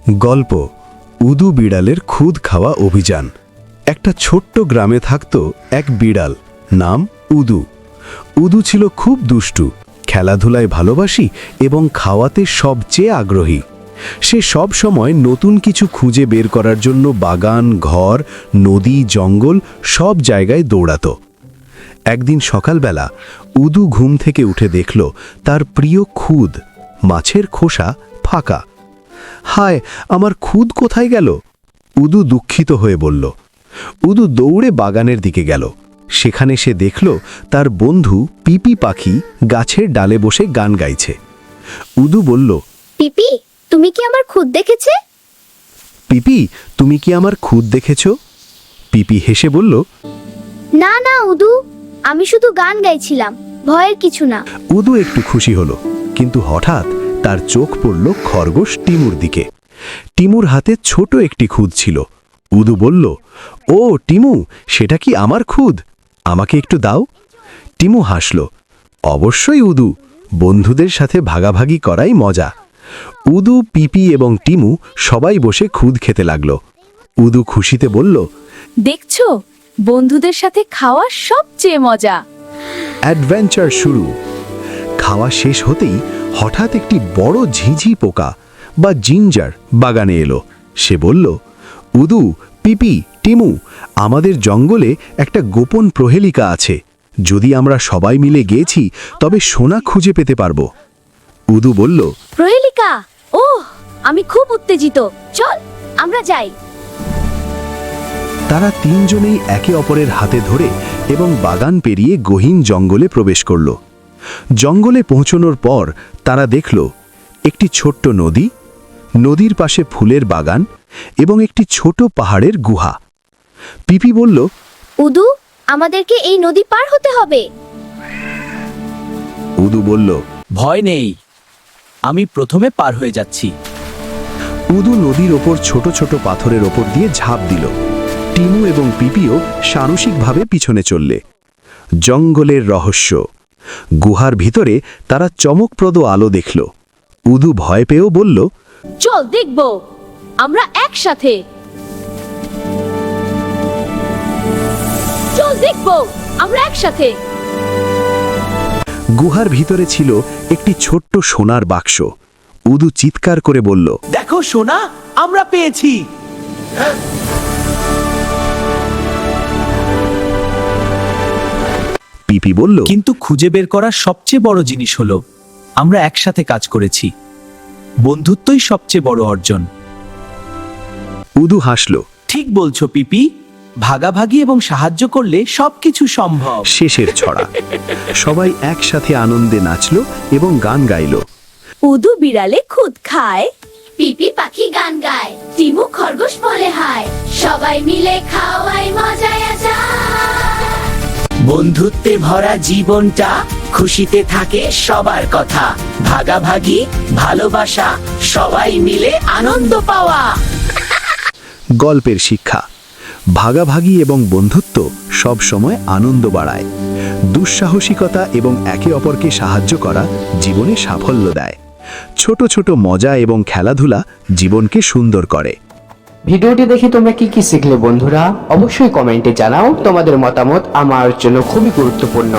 গল্প উদু বিড়ালের খুদ খাওয়া অভিযান। একটা ছোট্ট গ্রামে থাকত এক বিড়াল, নাম উদু। উদু ছিল খুব দুষ্টু, খেলাধুলায় ভালোবাসি এবং খাওয়াতে সবচেয়ে আগ্রহী। সে সব সময় নতুন কিছু খুঁজে বের করার জন্য বাগান, ঘর, নদী, জঙ্গল সব জায়গায় দৌড়াত। একদিন সকালবেলা উদু ঘুম থেকে উঠে দেখল তার প্রিয় খুদ, মাছের খোসা, ফাঁকা। হায়, আমার খুদ কোথায় গেল? উদু দুঃখিত হয়ে বলল। উদু দৌড়ে বাগানের দিকে গেল। সেখানে সে দেখল তার বন্ধু পিপি পাখি গাছের ডালে বসে গান গাইছে। উদু বলল, পিপি, তুমি কি আমার খুদ দেখেছে? পিপি, তুমি কি আমার খুদ দেখেছ? পিপি হেসে বলল, না না উদু, আমি শুধু গান গাইছিলাম, ভয়ের কিছু না। উদু একটু খুশি হলো, কিন্তু হঠাৎ তার চোখ পড়ল খরগোশ টিমুর দিকে। টিমুর হাতে ছোট একটি খুদ ছিল। উদু বলল, ও টিমু, সেটা কি আমার খুদ? আমাকে একটু দাও। টিমু হাসল। অবশ্যই উদু, বন্ধুদের সাথে ভাগাভাগি করাই মজা। উদু, পিপি এবং টিমু সবাই বসে খুদ খেতে লাগল। উদু খুশিতে বলল, দেখছো, বন্ধুদের সাথে খাওয়া সবচেয়ে মজা। অ্যাডভেঞ্চার শুরু। খাওয়া শেষ হতেই হঠাৎ একটি বড় ঝিঝি পোকা বা জিঞ্জার বাগানে এলো। সে বলল, উদু, পিপি, টিমু, আমাদের জঙ্গলে একটা গোপন প্রহেলিকা আছে। যদি আমরা সবাই মিলে গেছি তবে সোনা খুঁজে পেতে পারবো। উদু বলল, প্রহেলিকা, ওহ, আমি খুব উত্তেজিত, চল আমরা যাই। তারা তিনজনেই একে অপরের হাতে ধরে এবং বাগান পেরিয়ে গহীন জঙ্গলে প্রবেশ করল। জঙ্গলে পৌঁছানোর পর তারা দেখল একটি ছোট্ট নদী, নদীর পাশে ফুলের বাগান এবং একটি ছোট পাহাড়ের গুহা। পিপি বলল, উদু, আমাদেরকে এই নদী পার হতে হবে। উদু বলল, ভয় নেই, আমি প্রথমে পার হয়ে যাচ্ছি। উদু নদীর ওপর ছোট ছোট পাথরের ওপর দিয়ে ঝাঁপ দিল। টিমু এবং পিপিও সাহসিকভাবে পিছনে চললে। জঙ্গলের রহস্য। গুহার ভিতরে তারা চমকপ্রদ আলো দেখল। উদু ভয় পেয়েও বলল, চল দেখব, আমরা একসাথে। চল দেখব, আমরা একসাথে। গুহার ভিতরে ছিল একটি ছোট্ট সোনার বাক্স। উদু চিৎকার করে বলল, দেখো সোনা, আমরা পেয়েছি। পিপি বলল, কিন্তু খুঁজে বের করা সবচেয়ে বড় জিনিস হলো আমরা একসাথে কাজ করেছি। বন্ধুত্বই সবচেয়ে বড় অর্জন। উদু হাসল। ঠিক বলছো পিপি, ভাগাভাগি এবং সাহায্য করলে সবকিছু সম্ভব। শেষের ছড়া। সবাই একসাথে আনন্দে নাচল এবং গান গাইল। উদু বিড়ালে খুদ খায়, পিপি পাখি গান গায়, টিমু খরগোশ বলে হায়, সবাই মিলে খাওয়াই মজায় যায়। বন্ধুত্বে ভরা জীবনটা, খুশিতে থাকে সবার কথা, ভাগাভাগি, ভালোবাসা, সবাই মিলে আনন্দ পাওয়া। গল্পের শিক্ষা। ভাগাভাগি এবং বন্ধুত্ব সব সময় আনন্দ বাড়ায়। দুঃসাহসিকতা এবং একে অপরকে সাহায্য করা জীবনে সাফল্য দেয়। ছোট ছোট মজা এবং খেলাধুলা জীবনকে সুন্দর করে। ভিডিওটি দেখে তোমরা কি কি শিখলে বন্ধুরা? অবশ্যই কমেন্টে জানাও। তোমাদের মতামত আমার জন্য খুবই গুরুত্বপূর্ণ।